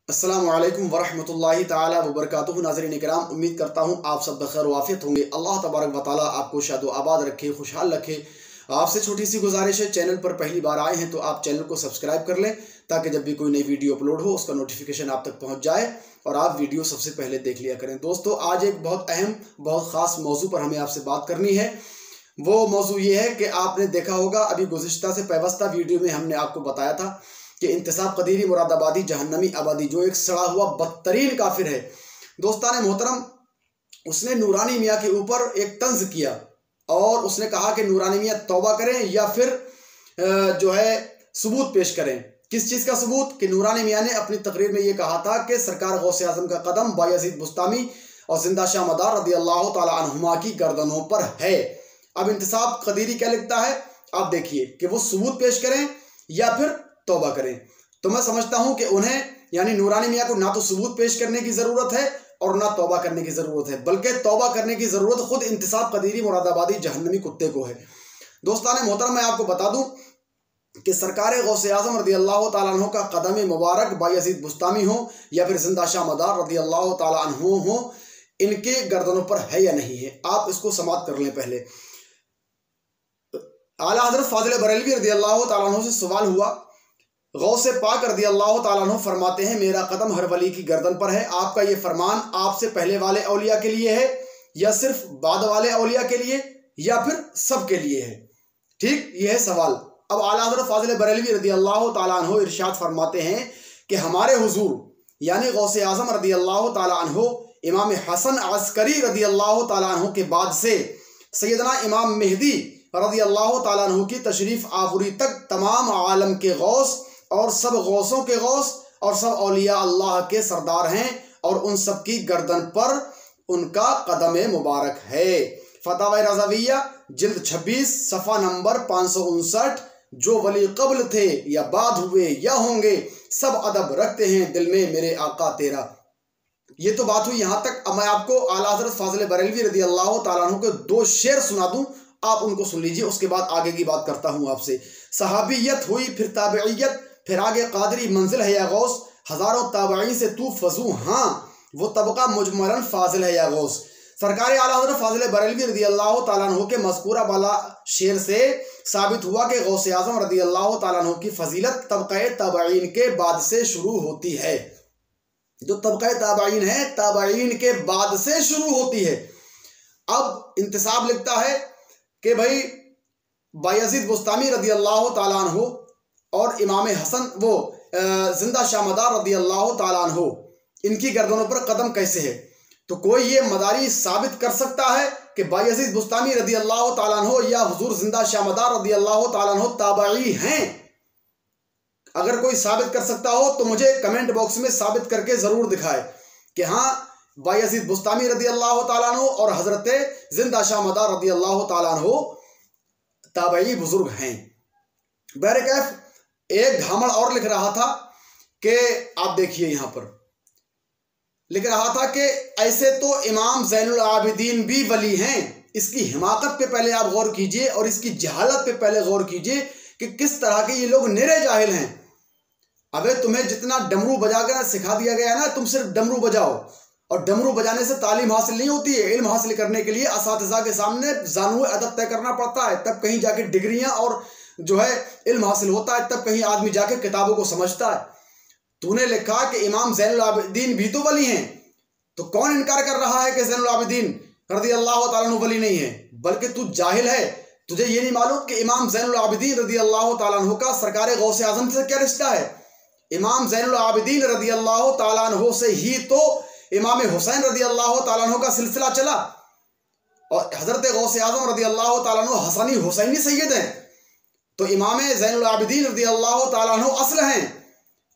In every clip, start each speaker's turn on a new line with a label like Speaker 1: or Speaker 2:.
Speaker 1: अस्सलामु अलैकुम वरहमतुल्लाहि ताला वबरकातुहू। नाज़रीन इकराम, उम्मीद करता हूँ आप सब बखैर वाफियत होंगे। अल्लाह तबारक व तआला आपको शादो आबाद रखे, खुशहाल रखे। आपसे छोटी सी गुजारिश है, चैनल पर पहली बार आए हैं तो आप चैनल को सब्सक्राइब कर लें ताकि जब भी कोई नई वीडियो अपलोड हो उसका नोटिफिकेशन आप तक पहुँच जाए और आप वीडियो सबसे पहले देख लिया करें। दोस्तों, आज एक बहुत अहम, बहुत ख़ास मौजू पर हमें आपसे बात करनी है। वो मौजू ये है कि आपने देखा होगा, अभी गुज़िश्ता से पैवस्ता वीडियो में हमने आपको बताया था कि इंतसाब कदीरी मुरादाबादी जहन्नमी आबादी, जो एक सड़ा हुआ बदतरीन काफिर है, दोस्तान मोहतरम, उसने नूरानी मियाँ के ऊपर एक तंज किया और उसने कहा कि नूरानी मियाँ तौबा करें या फिर जो है सबूत पेश करें। किस चीज़ का सबूत? कि नूरानी मियाँ ने अपनी तकरीर में ये कहा था कि सरकार गौसे आज़म का कदम बायज़ीद बुस्तामी और जिंदा शाह मदार रज़ियल्लाहु ताला अन्हुमा की गर्दनों पर है। अब इंतसाब कदीरी क्या लिखता है, आप देखिए कि वो सबूत पेश करें या फिर तौबा करें। तो मैं समझता हूं कि उन्हें, यानी नूरानी मियाँ को, ना तो सबूत पेश करने की ज़रूरत है और ना तौबा करने की ज़रूरत है, बल्कि तौबा करने की ज़रूरत खुद इंतसाब कदीरी मुरादाबादी जहन्नमी कुत्ते को है। दोस्तान मोहतरम, मैं आपको बता दूं कि सरकार गौसे आज़म रज़ियल्लाहु ताला अन्हु का कदम मुबारक बायज़ीद बुस्तामी हो या फिर जिंदा शाह मदार रज़ियल्लाहु ताला अन्हु हो, इनके गर्दनों पर है या नहीं है, आप इसको समाप्त कर लें। पहले आला हज़रत फाज़िल बरेलवी रज़ियल्लाहु ताला अन्हु से सवाल हुआ। गौसे पाक रज़ियल्लाहु ताला अन्हु फरमाते हैं, मेरा कदम हर वली की गर्दन पर है। आपका ये फरमान आपसे पहले वाले औलिया के लिए है या सिर्फ बाद वाले औलिया के लिए या फिर सब के लिए है? ठीक, ये है सवाल। अब आला हज़रत फाज़िल बरेलवी रज़ियल्लाहु ताला अन्हु इरशाद फरमाते हैं कि हमारे हुजूर यानी गौसे आज़म रज़ियल्लाहु ताला अन्हु इमाम हसन अस्करी रज़ियल्लाहु ताला अन्हु के बाद से सैयदना इमाम मेहदी रज़ियल्लाहु ताला अन्हु की तशरीफ़ आफरी तक तमाम आलम के गौस और सब गौसों के गौस और सब औलिया अल्लाह के सरदार हैं और उन सब की गर्दन पर उनका कदम मुबारक है। फतावा रज़ाविया जिल्द 26 सफ़ा नंबर 559, जो वली कब्ल थे या बाद हुए या होंगे, सब अदब रखते हैं दिल में मेरे आका तेरा। ये तो बात हुई यहाँ तक। अब मैं आपको आला हज़रत फाज़िल बरेलवी रज़ियल्लाहु ताला अन्हु के 2 शेर सुना दूँ, आप उनको सुन लीजिए, उसके बाद आगे की बात करता हूँ आपसे। सहाबियत हुई फिर ताबईयत, फिर आगे कादरी मंजिल है या गौस, हज़ारों ताबईन से तू फजू, हाँ वो तबका मुजमलन फाजिल है या गौस। सरकार आला हज़रत फाज़िल बरेलवी रज़ियल्लाहु ताला अन्हु के मज़कूरा वाला शेर से साबित हुआ कि गौसे आज़म रज़ियल्लाहु ताला अन्हु की फजीलत तबक़े ताबईन के बाद से शुरू होती है। जो तबक़े ताबईन है, ताबईन के बाद से शुरू होती है। अब इंतसाब लिखता है कि भाई बायज़ीद बुस्तामी रज़ियल्लाहु ताला अन्हु और इमाम हसन वो जिंदा शाह मदार रज़ियल्लाहु ताला अन्हु, इनकी गर्दनों पर कदम कैसे है? तो कोई ये मदारी साबित कर सकता है कि बायज़ीद बुस्तामी रज़ियल्लाहु ताला अन्हु या हुजूर जिंदा शाह मदार रज़ियल्लाहु ताला अन्हु ताबई हैं? अगर कोई साबित कर सकता हो तो मुझे कमेंट बॉक्स में साबित करके ज़रूर दिखाए कि हाँ बायज़ीद बुस्तामी रज़ियल्लाहु ताला अन्हु और हज़रत जिंदा शाह मदार रज़ियल्लाहु ताला अन्हु ताबई बुजुर्ग हैं। बहरकैफ एक धामड़ और लिख रहा था कि आप देखिए, यहाँ पर लिख रहा था कि ऐसे तो इमाम ज़ैनुल आबिदीन भी वली हैं। इसकी हिमाकत पे पहले आप गौर कीजिए और इसकी जहालत पे पहले गौर कीजिए कि किस तरह के ये लोग निरे जाहिल हैं। अबे तुम्हें जितना डमरू बजा कर सिखा दिया गया है ना, तुम सिर्फ डमरू बजाओ, और डमरू बजाने से तालीम हासिल नहीं होती है। इल्म हासिल करने के लिए असातिज़ा के सामने ज़ानुए अदब तय करना पड़ता है, तब कहीं जाके डिग्रियां और जो है इल्म हासिल होता है, तब कहीं आदमी जाके किताबों को समझता है। तूने लिखा कि इमाम ज़ैनुल आबिदीन भी तो वली हैं, तो कौन इनकार कर रहा है कि ज़ैनुल आबिदीन रज़ियल्लाहु ताला अन्हु वली नहीं है? बल्कि तू जाहिल है, तुझे ये नहीं मालूम कि इमाम ज़ैनुल आबिदीन रज़ियल्लाहु ताला अन्हु का सरकार गौसे आज़म से क्या रिश्ता है। इमाम ज़ैनुल आबिदीन रज़ियल्लाहु ताला अन्हु से ही तो इमाम हुसैन रज़ियल्लाहु ताला अन्हु का सिलसिला चला, और हज़रत गौसे आज़म रज़ियल्लाहु ताला अन्हु हसनी हुसैनी सैयद हैं। तो इमाम ज़ैनुल आबिदीन रज़ियल्लाहु ताला अन्हु असल हैं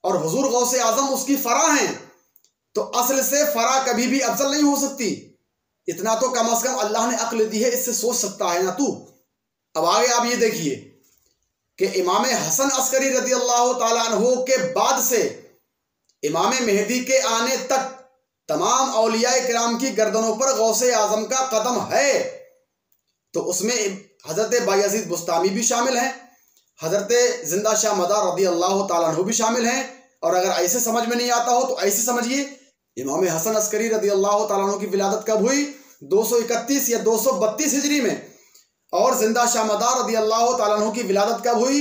Speaker 1: और हुजूर गौसे आज़म उसकी फरा हैं। तो असल से फरा कभी भी अफजल नहीं हो सकती। इतना तो कम अज़ कम अल्लाह ने अक्ल दी है, इससे सोच सकता है ना तू। अब आगे आप ये देखिए कि इमाम हसन अस्करी रज़ियल्लाहु ताला अन्हु के बाद से इमाम मेहदी के आने तक तमाम औलिया किराम की गर्दनों पर गौसे आज़म का कदम है। तो उसमें हज़रत बायज़ीद बुस्तामी भी शामिल हैं, हज़रत जिंदा शाह मदार रज़ियल्लाहु ताला अन्हु भी शामिल हैं, और अगर ऐसे समझ में नहीं आता हो तो ऐसे समझिए, इमाम हसन अस्करी रदी अल्लाह ताला अन्हु की विलादत कब हुई? 231 या 232 हिजरी में। और जिंदा शाह मदार रदी अल्लाह ताला अन्हु की विलादत कब हुई?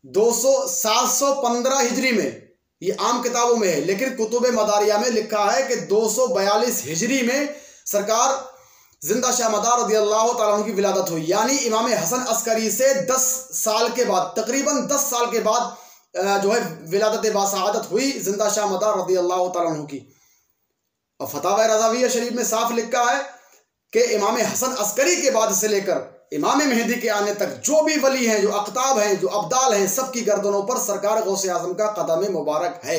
Speaker 1: 715 हिजरी में। ये आम किताबों में है, लेकिन कुतुब मदारिया में लिखा है कि 242 हिजरी में सरकार जिंदा शाह मदार रदी अल्लाह ताला अन्हु की विलादत हुई। यानी इमाम हसन अस्करी से 10 साल के बाद, तकरीबन 10 साल के बाद जो है विलादत बासआदत हुई जिंदा शाह मदार रदी अल्लाह ताला अन्हु की। और फतावा रज़ाविया शरीफ में साफ लिखा है कि इमाम हसन अस्करी के बाद से लेकर इमाम मेहदी के आने तक जो भी वली हैं, जो अख्ताब हैं, जो अब्दाल हैं, सबकी गर्दनों पर सरकार गौसे आजम का कदम मुबारक है।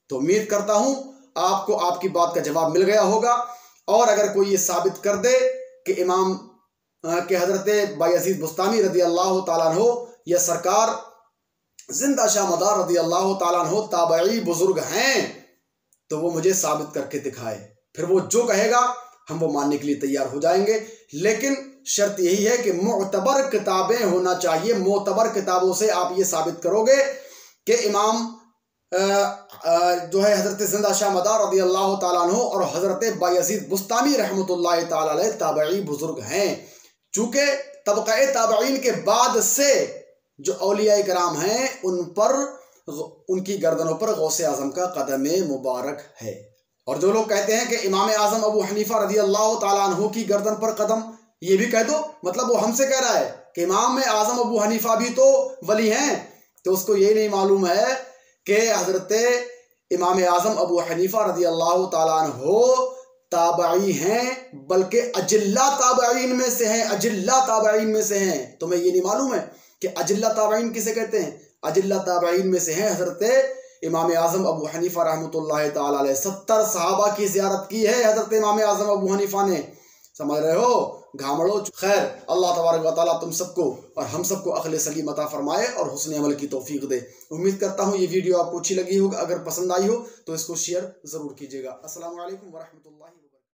Speaker 1: तो उम्मीद करता हूं आपको आपकी बात का जवाब मिल गया होगा। और अगर कोई ये साबित कर दे कि इमाम के हजरत बायजीद बुस्तामी रदी अल्लाह ताला अन्हु या सरकार जिंदा शाह मदार रदी अल्लाह ताला अन्हु ताबई बुजुर्ग हैं, तो वो मुझे साबित करके दिखाए। फिर वो जो कहेगा हम वो मानने के लिए तैयार हो जाएंगे। लेकिन शर्त यही है कि मुअतबर किताबें होना चाहिए। मुअतबर किताबों से आप ये साबित करोगे कि इमाम जो है हजरत जिंदा शाह मदार रदी अल्लाह ताला अन्हु और हजरत बायजीद बुस्तामी रहमतुल्लाह ताला अलैह ताबई बुजुर्ग हैं। चूंकि तबक़ा ताबईन के बाद से जो औलिया कराम हैं उन पर, उनकी गर्दनों पर गौसे आजम का कदम मुबारक है। और जो लोग कहते हैं कि इमाम आजम अबू हनीफा रदी अल्लाह ताला अन्हु की गर्दन पर कदम, ये भी कह दो, मतलब वो हमसे कह रहा है कि इमाम आजम अबू हनीफा भी तो वली हैं। तो उसको ये नहीं मालूम है कि हजरत इमाम आजम अबू हनीफा रदी अल्लाह ताला अन्हु ताबई हैं, बल्कि अजिल्ला ताबईन में से हैं, अजिल्ला ताबईन में से हैं। तुम्हें ये नहीं मालूम है कि अजिल्ला ताबईन किसे कहते हैं? अजिल्ला ताबईन में से हैं हजरत इमाम आजम अबू हनीफा रहमतुल्लाह ताला अलैह। 70 सहाबा की ज़ियारत की है हजरत इमाम आजम अबू हनीफा ने। समझ रहे हो घामड़ो। खैर, अल्लाह तबारक व तआला तुम सबको और हम सबको अक्ल सलीम अता फरमाए और हुस्न अमल की तौफीक दे। उम्मीद करता हूँ ये वीडियो आपको अच्छी लगी होगी। अगर पसंद आई हो तो इसको शेयर ज़रूर कीजिएगा। अस्सलामु अलैकुम व रहमतुल्लाहि।